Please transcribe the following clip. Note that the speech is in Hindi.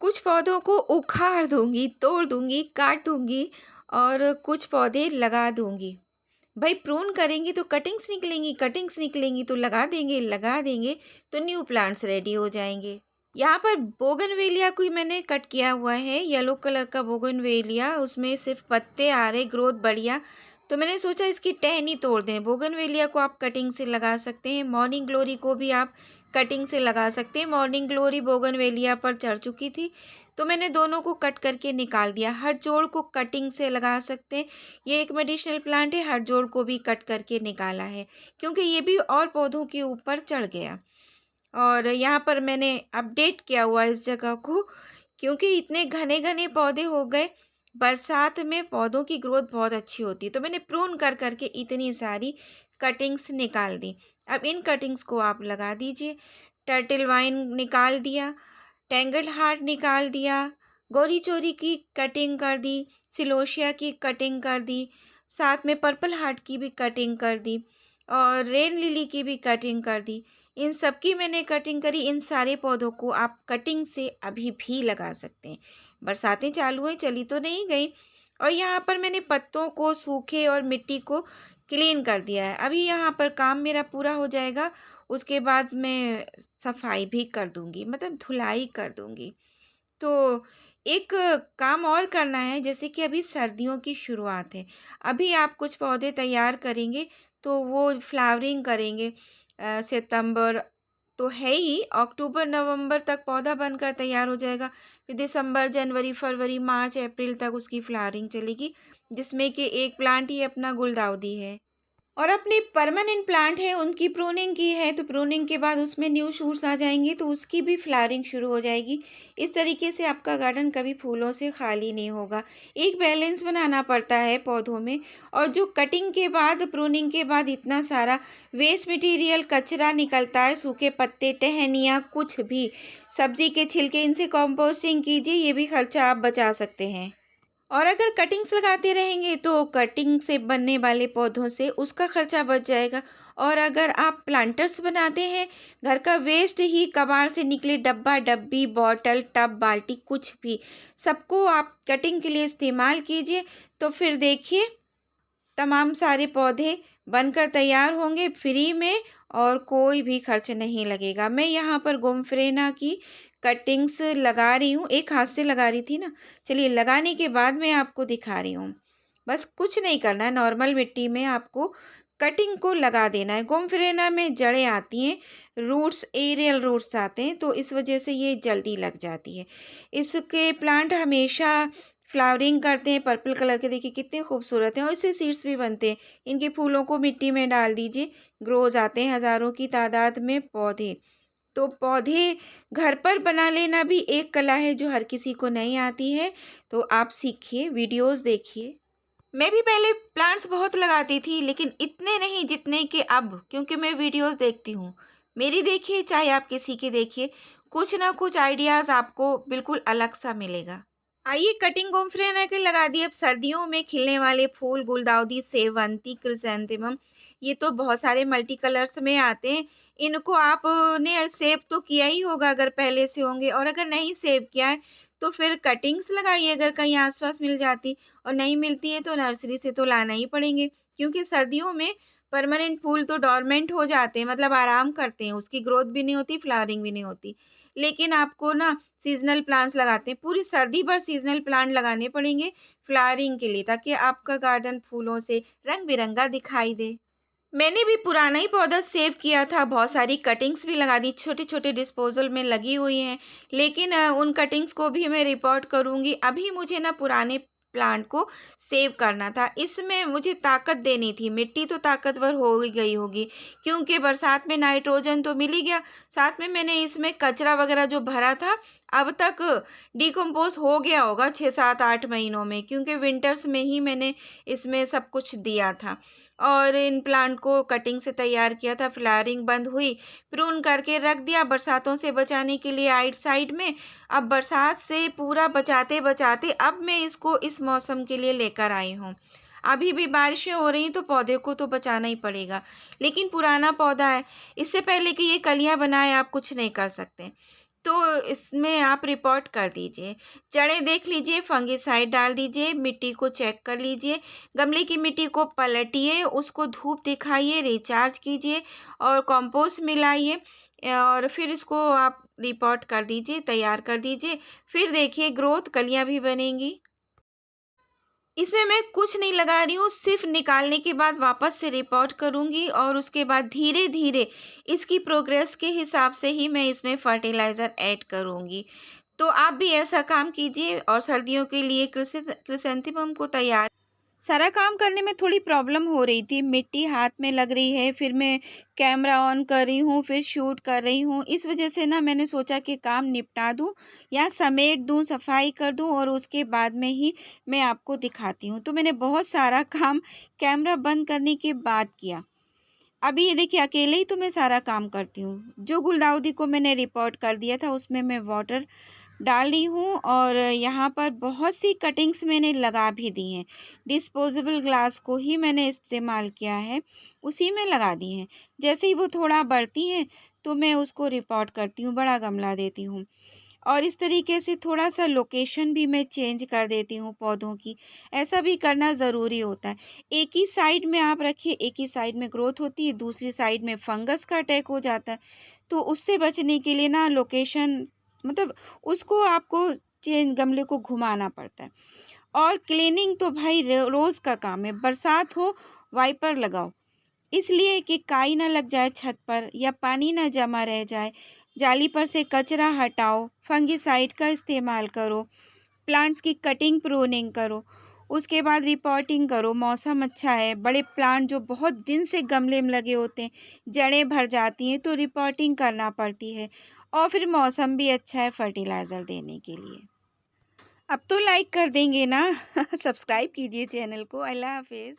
कुछ पौधों को उखाड़ दूँगी, तोड़ दूँगी, काट दूँगी और कुछ पौधे लगा दूँगी। भई प्रून करेंगी तो कटिंग्स निकलेंगी तो लगा देंगे तो न्यू प्लांट्स रेडी हो जाएँगे। यहाँ पर बोगनवेलिया को ही मैंने कट किया हुआ है, येलो कलर का बोगनवेलिया, उसमें सिर्फ़ पत्ते आ रहे, ग्रोथ बढ़िया। तो मैंने सोचा इसकी टहनी तोड़ दें। बोगनवेलिया को आप कटिंग से लगा सकते हैं, मॉर्निंग ग्लोरी को भी आप कटिंग से लगा सकते हैं। मॉर्निंग ग्लोरी बोगनवेलिया पर चढ़ चुकी थी, तो मैंने दोनों को कट करके निकाल दिया। हर जोड़ को कटिंग से लगा सकते हैं। ये एक मेडिसिनल प्लांट है, हर जोड़ को भी कट करके निकाला है, क्योंकि ये भी और पौधों के ऊपर चढ़ गया। और यहाँ पर मैंने अपडेट किया हुआ इस जगह को, क्योंकि इतने घने-घने पौधे हो गए, बरसात में पौधों की ग्रोथ बहुत अच्छी होती है। तो मैंने प्रून कर के इतनी सारी कटिंग्स निकाल दी। अब इन कटिंग्स को आप लगा दीजिए। टर्टल वाइन निकाल दिया, टेंगल हार्ट निकाल दिया, गौरी चोरी की कटिंग कर दी, सिलोशिया की कटिंग कर दी, साथ में पर्पल हार्ट की भी कटिंग कर दी और रेन लिली की भी कटिंग कर दी। इन सब की मैंने कटिंग करी। इन सारे पौधों को आप कटिंग से अभी भी लगा सकते हैं। बरसातें चालू हैं, चली तो नहीं गई। और यहाँ पर मैंने पत्तों को, सूखे और मिट्टी को क्लीन कर दिया है। अभी यहाँ पर काम मेरा पूरा हो जाएगा, उसके बाद मैं सफाई भी कर दूँगी, मतलब धुलाई कर दूँगी। तो एक काम और करना है, जैसे कि अभी सर्दियों की शुरुआत है। अभी आप कुछ पौधे तैयार करेंगे तो वो फ्लावरिंग करेंगे। सितंबर तो है ही, अक्टूबर नवंबर तक पौधा बनकर तैयार हो जाएगा। फिर दिसंबर, जनवरी, फरवरी, मार्च, अप्रैल तक उसकी फ्लावरिंग चलेगी, जिसमें कि एक प्लांट ही अपना गुलदाउदी है। और अपने परमानेंट प्लांट है, उनकी प्रूनिंग की है, तो प्रूनिंग के बाद उसमें न्यू शूट्स आ जाएंगे, तो उसकी भी फ्लावरिंग शुरू हो जाएगी। इस तरीके से आपका गार्डन कभी फूलों से खाली नहीं होगा। एक बैलेंस बनाना पड़ता है पौधों में। और जो कटिंग के बाद, प्रूनिंग के बाद इतना सारा वेस्ट मटेरियल, कचरा निकलता है, सूखे पत्ते, टहनियाँ, कुछ भी, सब्जी के छिलके, इनसे कंपोस्टिंग कीजिए, ये भी खर्चा आप बचा सकते हैं। और अगर कटिंग्स लगाते रहेंगे तो कटिंग से बनने वाले पौधों से उसका खर्चा बच जाएगा। और अगर आप प्लांटर्स बनाते हैं, घर का वेस्ट ही, कबाड़ से निकले डब्बा डब्बी, बॉटल, टब, बाल्टी, कुछ भी, सबको आप कटिंग के लिए इस्तेमाल कीजिए। तो फिर देखिए, तमाम सारे पौधे बनकर तैयार होंगे फ्री में और कोई भी खर्च नहीं लगेगा। मैं यहाँ पर गोमफ्रेना की कटिंग्स लगा रही हूँ, एक हाथ से लगा रही थी ना, चलिए लगाने के बाद मैं आपको दिखा रही हूँ। बस कुछ नहीं करना है, नॉर्मल मिट्टी में आपको कटिंग को लगा देना है। गोमफ्रेना में जड़ें आती हैं, रूट्स, एरियल रूट्स आते हैं, तो इस वजह से ये जल्दी लग जाती है। इसके प्लांट हमेशा फ्लावरिंग करते हैं, पर्पल कलर के, देखिए कितने खूबसूरत हैं, और इससे सीड्स भी बनते हैं। इनके फूलों को मिट्टी में डाल दीजिए, ग्रो हो जाते हैं हज़ारों की तादाद में पौधे। तो पौधे घर पर बना लेना भी एक कला है जो हर किसी को नहीं आती है। तो आप सीखिए, वीडियोज़ देखिए। मैं भी पहले प्लांट्स बहुत लगाती थी, लेकिन इतने नहीं जितने कि अब, क्योंकि मैं वीडियोज़ देखती हूँ। मेरी देखिए चाहे आप किसी की देखिए, कुछ ना कुछ आइडियाज़ आपको बिल्कुल अलग सा मिलेगा। आइए, कटिंग गोमफ्रेना के लगा दिए। अब सर्दियों में खिलने वाले फूल, गुलदाउदी, सेवंती, क्रिसैंथेमम, ये तो बहुत सारे मल्टी कलर्स में आते हैं। इनको आपने सेव तो किया ही होगा अगर पहले से होंगे, और अगर नहीं सेव किया है तो फिर कटिंग्स लगाइए अगर कहीं आसपास मिल जाती, और नहीं मिलती है तो नर्सरी से तो लाना ही पड़ेंगे, क्योंकि सर्दियों में परमानेंट फूल तो डोरमेंट हो जाते हैं, मतलब आराम करते हैं, उसकी ग्रोथ भी नहीं होती, फ्लावरिंग भी नहीं होती। लेकिन आपको ना सीज़नल प्लांट्स लगाते हैं, पूरी सर्दी भर सीज़नल प्लांट लगाने पड़ेंगे फ्लावरिंग के लिए, ताकि आपका गार्डन फूलों से रंग-बिरंगा दिखाई दे। मैंने भी पुराना ही पौधा सेव किया था, बहुत सारी कटिंग्स भी लगा दी, छोटे-छोटे डिस्पोज़ल में लगी हुई हैं, लेकिन उन कटिंग्स को भी मैं रिपोर्ट करूँगी। अभी मुझे ना पुराने प्लांट को सेव करना था, इसमें मुझे ताकत देनी थी, मिट्टी तो ताकतवर हो ही गई होगी, क्योंकि बरसात में नाइट्रोजन तो मिल ही गया, साथ में मैंने इसमें कचरा वगैरह जो भरा था, अब तक डिकम्पोज़ हो गया होगा 6, 7, 8 महीनों में, क्योंकि विंटर्स में ही मैंने इसमें सब कुछ दिया था। और इन प्लांट को कटिंग से तैयार किया था, फ्लावरिंग बंद हुई, प्रून करके रख दिया बरसातों से बचाने के लिए आइट साइड में। अब बरसात से पूरा बचाते-बचाते अब मैं इसको इस मौसम के लिए लेकर आई हूँ। अभी भी बारिशें हो रही हैं तो पौधे को तो बचाना ही पड़ेगा, लेकिन पुराना पौधा है, इससे पहले कि ये कलियाँ बनाए आप कुछ नहीं कर सकते। तो इसमें आप रिपोर्ट कर दीजिए। जड़ें देख लीजिए, फंगिसाइड डाल दीजिए, मिट्टी को चेक कर लीजिए, गमले की मिट्टी को पलटिए, उसको धूप दिखाइए, रिचार्ज कीजिए और कंपोस्ट मिलाइए और फिर इसको आप रिपोर्ट कर दीजिए, तैयार कर दीजिए। फिर देखिए ग्रोथ, कलियाँ भी बनेंगी। इसमें मैं कुछ नहीं लगा रही हूँ, सिर्फ़ निकालने के बाद वापस से रिपोर्ट करूँगी और उसके बाद धीरे-धीरे इसकी प्रोग्रेस के हिसाब से ही मैं इसमें फर्टिलाइज़र ऐड करूँगी। तो आप भी ऐसा काम कीजिए और सर्दियों के लिए क्रिसैंथेमम को तैयार सारा काम करने में थोड़ी प्रॉब्लम हो रही थी, मिट्टी हाथ में लग रही है, फिर मैं कैमरा ऑन कर रही हूँ, फिर शूट कर रही हूँ। इस वज़ह से ना मैंने सोचा कि काम निपटा दूँ या समेट दूँ, सफाई कर दूँ और उसके बाद में ही मैं आपको दिखाती हूँ। तो मैंने बहुत सारा काम कैमरा बंद करने के बाद किया। अभी ये देखिए अकेले ही तो मैं सारा काम करती हूँ। जो गुलदाउदी को मैंने रिपोर्ट कर दिया था उसमें मैं वाटर डाल रही हूँ और यहाँ पर बहुत सी कटिंग्स मैंने लगा भी दी हैं। डिस्पोजेबल ग्लास को ही मैंने इस्तेमाल किया है, उसी में लगा दी हैं। जैसे ही वो थोड़ा बढ़ती हैं तो मैं उसको रिपोर्ट करती हूँ, बड़ा गमला देती हूँ। और इस तरीके से थोड़ा-सा लोकेशन भी मैं चेंज कर देती हूँ पौधों की, ऐसा भी करना ज़रूरी होता है। एक ही साइड में आप रखिए, एक ही साइड में ग्रोथ होती है, दूसरी साइड में फंगस का अटैक हो जाता है। तो उससे बचने के लिए ना लोकेशन मतलब उसको आपको गमले को घुमाना पड़ता है। और क्लीनिंग तो भाई रोज़ का काम है, बरसात हो वाइपर लगाओ। इसलिए कि काई ना लग जाए छत पर या पानी ना जमा रह जाए। जाली पर से कचरा हटाओ, फंगिसाइड का इस्तेमाल करो, प्लांट्स की कटिंग प्रूनिंग करो, उसके बाद रिपोर्टिंग करो। मौसम अच्छा है, बड़े प्लांट जो बहुत दिन से गमले में लगे होते हैं, जड़ें भर जाती हैं तो रिपोर्टिंग करना पड़ती है और फिर मौसम भी अच्छा है फर्टिलाइज़र देने के लिए। अब तो लाइक कर देंगे ना? सब्सक्राइब कीजिए चैनल को। अल्लाह हाफ़िज़।